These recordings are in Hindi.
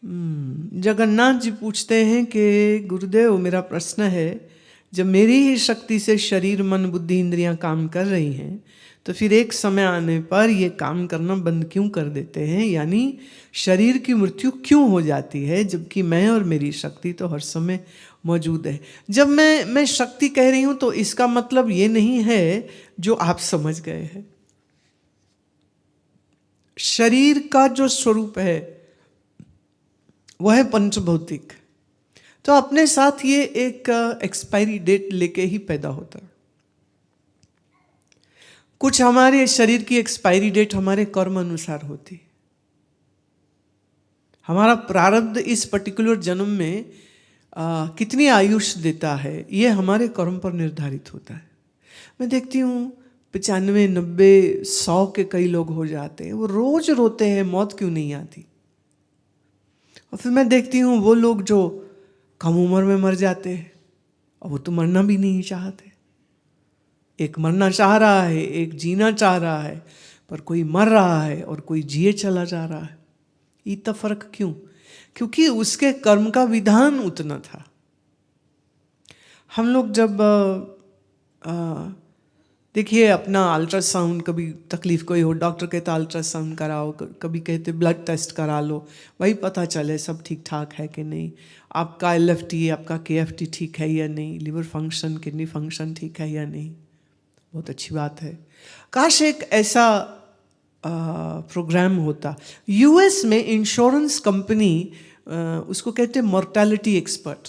जगन्नाथ जी पूछते हैं कि गुरुदेव, मेरा प्रश्न है, जब मेरी ही शक्ति से शरीर मन बुद्धि इंद्रियां काम कर रही हैं, तो फिर एक समय आने पर ये काम करना बंद क्यों कर देते हैं? यानी शरीर की मृत्यु क्यों हो जाती है, जबकि मैं और मेरी शक्ति तो हर समय मौजूद है। जब मैं शक्ति कह रही हूं तो इसका मतलब ये नहीं है जो आप समझ गए हैं। शरीर का जो स्वरूप है वह है पंचभौतिक, तो अपने साथ ये एक एक्सपायरी डेट लेके ही पैदा होता है। कुछ हमारे शरीर की एक्सपायरी डेट हमारे कर्म अनुसार होती है। हमारा प्रारब्ध इस पर्टिकुलर जन्म में कितनी आयुष देता है ये हमारे कर्म पर निर्धारित होता है। मैं देखती हूँ 95, 90, 100 के कई लोग हो जाते हैं, वो रोज रोते हैं मौत क्यों नहीं आती। और फिर मैं देखती हूँ वो लोग जो कम उम्र में मर जाते हैं, और वो तो मरना भी नहीं चाहते। एक मरना चाह रहा है, एक जीना चाह रहा है, पर कोई मर रहा है और कोई जिए चला जा रहा है। इतना फर्क क्यों? क्योंकि उसके कर्म का विधान उतना था। हम लोग जब देखिए अपना अल्ट्रासाउंड, कभी तकलीफ कोई हो डॉक्टर कहता अल्ट्रासाउंड कराओ, कभी कहते ब्लड टेस्ट करा लो, वही पता चले सब ठीक ठाक है कि नहीं। आपका LFT, आपका KFT ठीक है या नहीं, लिवर फंक्शन, किडनी फंक्शन ठीक है या नहीं। बहुत अच्छी बात है। काश एक ऐसा प्रोग्राम होता। US में इंश्योरेंस कंपनी उसको कहते हैं मोर्टेलिटी एक्सपर्ट।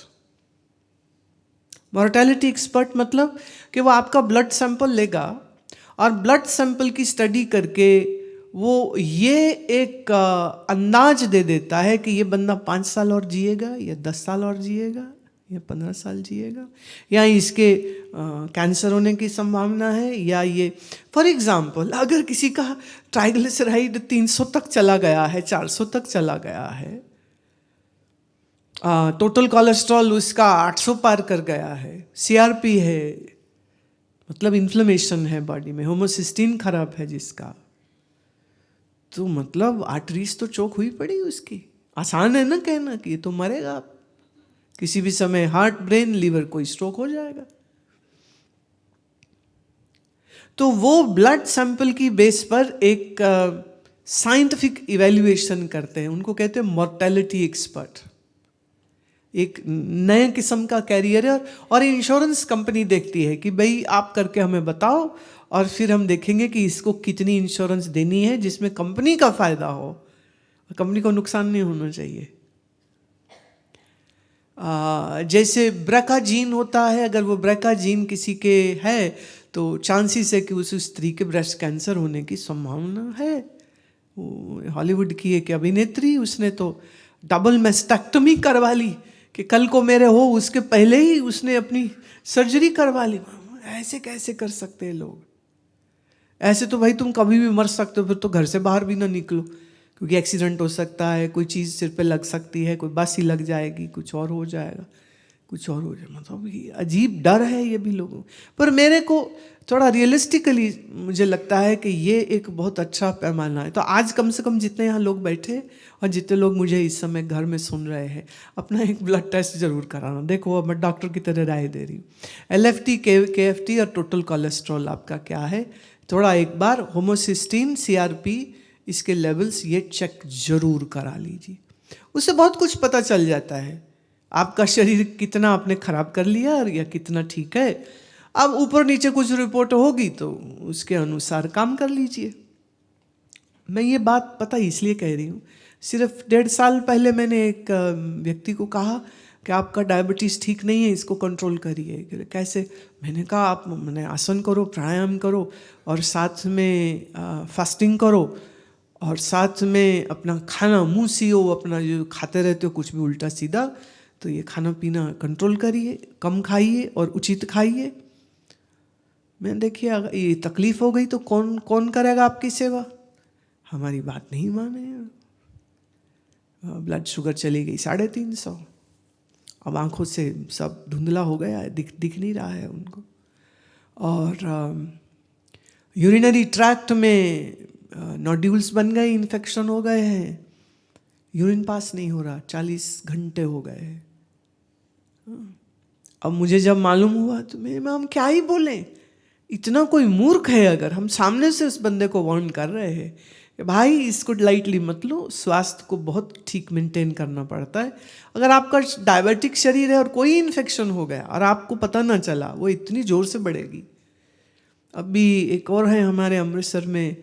मोर्टेलिटी एक्सपर्ट मतलब कि वो आपका ब्लड सैंपल लेगा और ब्लड सैंपल की स्टडी करके वो ये एक अंदाज दे देता है कि ये बंदा 5 साल और जिएगा या 10 साल और जिएगा या 15 साल जिएगा, या इसके कैंसर होने की संभावना है, या ये फॉर एग्जांपल अगर किसी का ट्राइग्लिसराइड 300 तक चला गया है, 400 तक चला गया है, टोटल कोलेस्ट्रॉल उसका 800 पार कर गया है, CRP है, मतलब इन्फ्लेमेशन है बॉडी में, होमोसिस्टीन खराब है जिसका, तो मतलब आर्टरीज तो चोक हुई पड़ी उसकी। आसान है ना कहना कि ये तो मरेगा, आप किसी भी समय हार्ट, ब्रेन, लीवर, कोई स्ट्रोक हो जाएगा। तो वो ब्लड सैंपल की बेस पर एक साइंटिफिक इवैल्यूएशन करते हैं, उनको कहते हैं मोर्टेलिटी एक्सपर्ट। एक नए किस्म का कैरियर है, और इंश्योरेंस कंपनी देखती है कि भाई आप करके हमें बताओ, और फिर हम देखेंगे कि इसको कितनी इंश्योरेंस देनी है जिसमें कंपनी का फायदा हो, कंपनी को नुकसान नहीं होना चाहिए। जैसे ब्रेका जीन होता है, अगर वो ब्रेका जीन किसी के है तो चांसेस है कि उस स्त्री के ब्रेस्ट कैंसर होने की संभावना है। हॉलीवुड की एक अभिनेत्री, उसने तो डबल मेस्टेक्टमी करवा ली कि कल को मेरे हो, उसके पहले ही उसने अपनी सर्जरी करवा ली। ऐसे कैसे कर सकते हैं लोग? ऐसे तो भाई तुम कभी भी मर सकते हो, फिर तो घर से बाहर भी ना निकलो, क्योंकि एक्सीडेंट हो सकता है, कोई चीज़ सिर पे लग सकती है, कोई बस ही लग जाएगी, कुछ और हो जाएगा, कुछ और हो जाएगा। मतलब ये अजीब डर है ये भी लोगों। पर मेरे को थोड़ा रियलिस्टिकली मुझे लगता है कि ये एक बहुत अच्छा पैमाना है। तो आज कम से कम जितने यहाँ लोग बैठे और जितने लोग मुझे इस समय घर में सुन रहे हैं, अपना एक ब्लड टेस्ट जरूर कराना। देखो अब मैं डॉक्टर की तरह राय दे रही हूँ। LFT, KFT और टोटल कोलेस्ट्रॉल आपका क्या है, थोड़ा एक बार होमोसिस्टीन, CRP, इसके लेवल्स ये चेक जरूर करा लीजिए। उससे बहुत कुछ पता चल जाता है आपका शरीर कितना आपने खराब कर लिया या कितना ठीक है। अब ऊपर नीचे कुछ रिपोर्ट होगी तो उसके अनुसार काम कर लीजिए। मैं ये बात पता इसलिए कह रही हूँ, सिर्फ 1.5 साल पहले मैंने एक व्यक्ति को कहा कि आपका डायबिटीज़ ठीक नहीं है, इसको कंट्रोल करिए। कैसे? मैंने कहा आप मैंने आसन करो, प्राणायाम करो, और साथ में फास्टिंग करो, और साथ में अपना खाना मुँह सियो, अपना जो खाते रहते हो कुछ भी उल्टा सीधा, तो ये खाना पीना कंट्रोल करिए, कम खाइए और उचित खाइए। मैं देखिए अगर ये तकलीफ हो गई तो कौन कौन करेगा आपकी सेवा? हमारी बात नहीं माने। ब्लड शुगर चली गई 350, अब आंखों से सब धुंधला हो गया है, दिख नहीं रहा है उनको। और यूरिनरी ट्रैक्ट में नोड्यूल्स बन गए, इन्फेक्शन हो गए हैं, यूरिन पास नहीं हो रहा, 40 घंटे हो गए। अब मुझे जब मालूम हुआ तो हम क्या ही बोलें, इतना कोई मूर्ख है अगर हम सामने से उस बंदे को वार्न कर रहे हैं कि भाई इसको लाइटली मत लो, स्वास्थ्य को बहुत ठीक मेंटेन करना पड़ता है। अगर आपका डायबिटिक शरीर है और कोई इन्फेक्शन हो गया और आपको पता ना चला, वो इतनी जोर से बढ़ेगी। अभी एक और है हमारे अमृतसर में,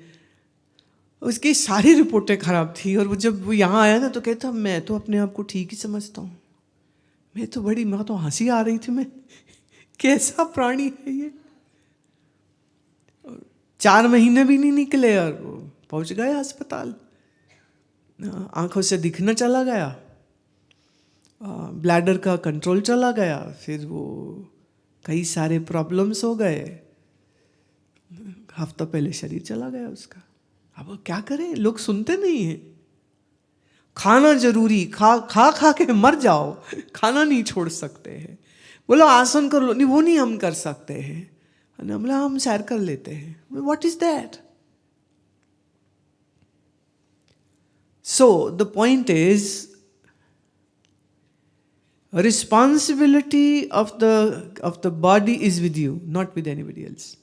उसकी सारी रिपोर्टें खराब थी, और वो जब वो यहाँ आया ना तो कहता मैं तो अपने आप को ठीक ही समझता हूँ, मैं तो हंसी आ रही थी, मैं कैसा प्राणी है ये। 4 महीने भी नहीं निकले और वो पहुंच गए अस्पताल, आंखों से दिखना चला गया, ब्लैडर का कंट्रोल चला गया, फिर वो कई सारे प्रॉब्लम्स हो गए, हफ्ता पहले शरीर चला गया उसका। अब क्या करें, लोग सुनते नहीं हैं। खाना जरूरी, खा के मर जाओ, खाना नहीं छोड़ सकते हैं। बोलो आसन कर लो, नहीं वो नहीं हम कर सकते हैं, हम सैर कर लेते हैं। What is that? So the point is responsibility of the body is with you, not with anybody else,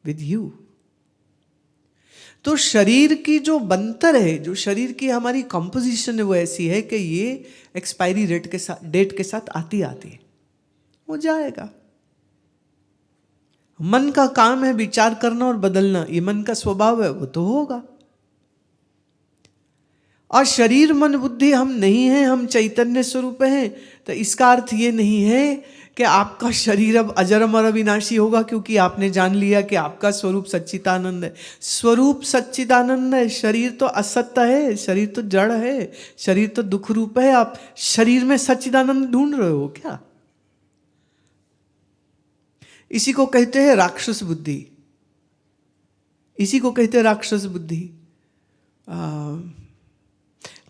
with you. तो शरीर की जो बनतर है, जो शरीर की हमारी कंपोजिशन है, वो ऐसी है कि ये एक्सपायरी डेट के साथ आती हो जाएगा। मन का काम है विचार करना और बदलना, ये मन का स्वभाव है, वो तो होगा। और शरीर मन बुद्धि हम नहीं हैं, हम चैतन्य स्वरूप हैं। तो इसका अर्थ ये नहीं है कि आपका शरीर अब अजर अमर अविनाशी होगा क्योंकि आपने जान लिया कि आपका स्वरूप सच्चिदानंद है। स्वरूप सच्चिदानंद है, शरीर तो असत्य है, शरीर तो जड़ है, शरीर तो दुख रूप है। आप शरीर में सच्चिदानंद ढूंढ रहे हो क्या? इसी को कहते हैं राक्षस बुद्धि, इसी को कहते हैं राक्षस बुद्धि।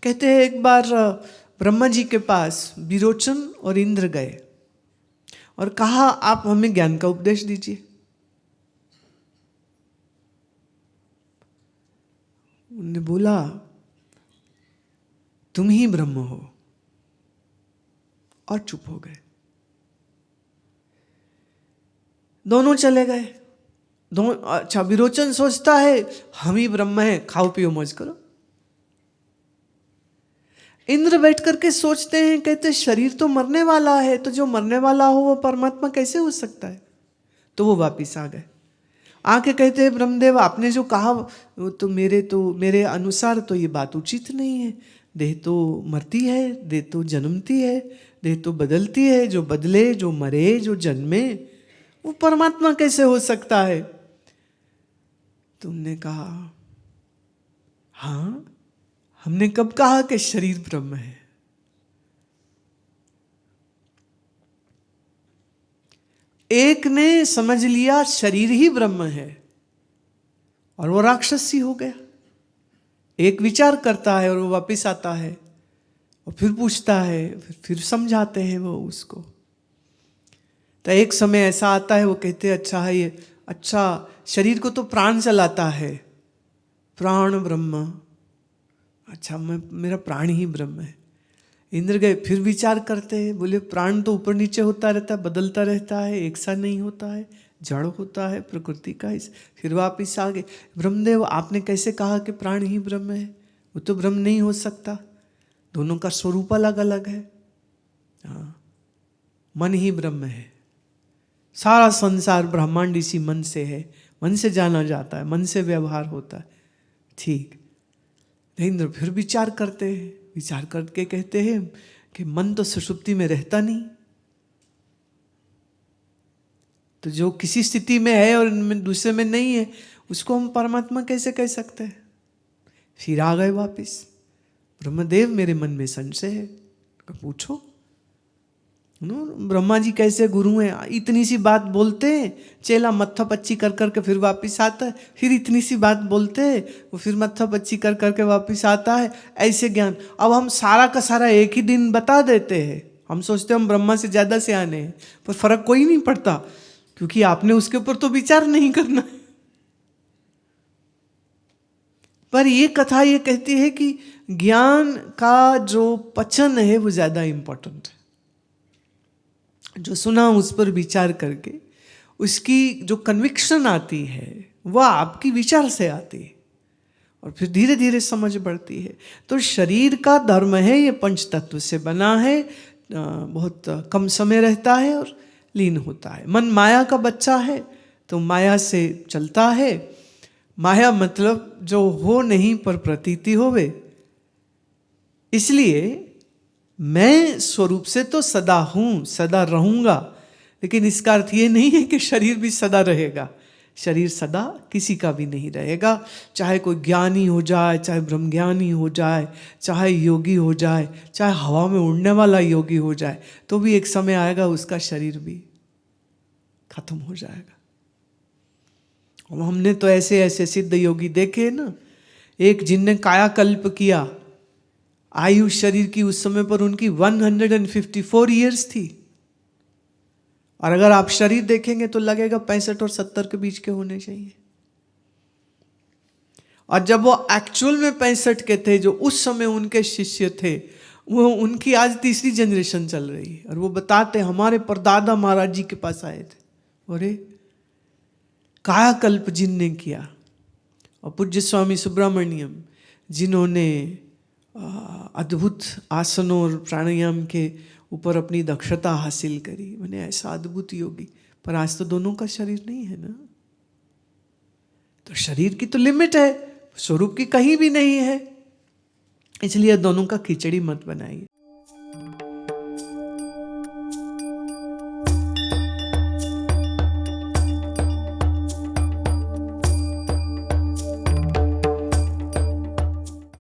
कहते हैं एक बार ब्रह्मा जी के पास विरोचन और इंद्र गए और कहा आप हमें ज्ञान का उपदेश दीजिए। उन्होंने बोला तुम ही ब्रह्म हो, और चुप हो गए। दोनों चले गए। अच्छा, विरोचन सोचता है हम ही ब्रह्म है, खाओ पियो मौज करो। इंद्र बैठ करके सोचते हैं, कहते शरीर तो मरने वाला है, तो जो मरने वाला हो वो परमात्मा कैसे हो सकता है? तो वो वापिस आ गए। आके कहते हैं ब्रह्मदेव आपने जो कहा तो मेरे अनुसार तो ये बात उचित नहीं है। देह तो मरती है, देह तो जन्मती है, देह तो बदलती है, जो बदले, जो मरे, जो जन्मे, वो परमात्मा कैसे हो सकता है? तुमने कहा हाँ, हमने कब कहा कि शरीर ब्रह्म है? एक ने समझ लिया शरीर ही ब्रह्म है और वो राक्षसी हो गया। एक विचार करता है और वो वापिस आता है और फिर पूछता है, फिर समझाते हैं वो उसको। तो एक समय ऐसा आता है वो कहते हैं अच्छा है ये, अच्छा शरीर को तो प्राण चलाता है, प्राण ब्रह्म, अच्छा मेरा प्राण ही ब्रह्म है। इंद्र गए, फिर विचार करते हैं, बोले प्राण तो ऊपर नीचे होता रहता है, बदलता रहता है, एक सा नहीं होता है, जड़ होता है प्रकृति का। फिर वापिस आ गए, ब्रह्मदेव आपने कैसे कहा कि प्राण ही ब्रह्म है? वो तो ब्रह्म नहीं हो सकता, दोनों का स्वरूप अलग अलग है। हाँ, मन ही ब्रह्म है, सारा संसार ब्रह्मांड इसी मन से है, मन से जाना जाता है, मन से व्यवहार होता है। ठीक, इंद्र फिर विचार करते हैं, विचार करके कहते हैं कि मन तो सुषुप्ति में रहता नहीं, तो जो किसी स्थिति में है और दूसरे में नहीं है उसको हम परमात्मा कैसे कह सकते हैं? फिर आ गए वापिस, ब्रह्मदेव मेरे मन में संशय है, पूछो। ब्रह्मा जी कैसे गुरु हैं, इतनी सी बात बोलते हैं, चेला मत्था पच्ची कर करके फिर वापिस आता है, फिर इतनी सी बात बोलते हैं, वो फिर मत्था पच्ची कर करके वापिस आता है। ऐसे ज्ञान अब हम सारा का सारा एक ही दिन बता देते हैं। हम सोचते हैं हम ब्रह्मा से ज़्यादा से आने हैं, पर फर्क कोई नहीं पड़ता क्योंकि आपने उसके ऊपर तो विचार नहीं करना है। पर ये कथा ये कहती है कि ज्ञान का जो पचन है वो ज़्यादा इम्पोर्टेंट है। जो सुना उस पर विचार करके उसकी जो कन्विक्शन आती है वह आपकी विचार से आती है और फिर धीरे धीरे समझ बढ़ती है। तो शरीर का धर्म है, ये पंच तत्व से बना है, बहुत कम समय रहता है और लीन होता है। मन माया का बच्चा है तो माया से चलता है। माया मतलब जो हो नहीं पर प्रतीति होवे। इसलिए मैं स्वरूप से तो सदा हूँ, सदा रहूँगा, लेकिन इसका अर्थ ये नहीं है कि शरीर भी सदा रहेगा। शरीर सदा किसी का भी नहीं रहेगा। चाहे कोई ज्ञानी हो जाए, चाहे ब्रह्मज्ञानी हो जाए, चाहे योगी हो जाए, चाहे हवा में उड़ने वाला योगी हो जाए, तो भी एक समय आएगा उसका शरीर भी खत्म हो जाएगा। और हमने तो ऐसे ऐसे सिद्ध योगी देखे ना। एक जिनने कायाकल्प किया, आयु शरीर की उस समय पर उनकी 154 ईयर्स थी, और अगर आप शरीर देखेंगे तो लगेगा 65 और 70 के बीच के होने चाहिए। और जब वो एक्चुअल में 65 के थे, जो उस समय उनके शिष्य थे, वो उनकी आज तीसरी जनरेशन चल रही है। और वो बताते हमारे परदादा महाराज जी के पास आए थे, अरे कायाकल्प जिनने किया। और पूज्य स्वामी सुब्रमण्यम जिन्होंने अद्भुत आसनों और प्राणायाम के ऊपर अपनी दक्षता हासिल करी, मैंने ऐसा अद्भुत योगी। पर आज तो दोनों का शरीर नहीं है ना। तो शरीर की तो लिमिट है, स्वरूप की कहीं भी नहीं है। इसलिए दोनों का खिचड़ी मत बनाइए।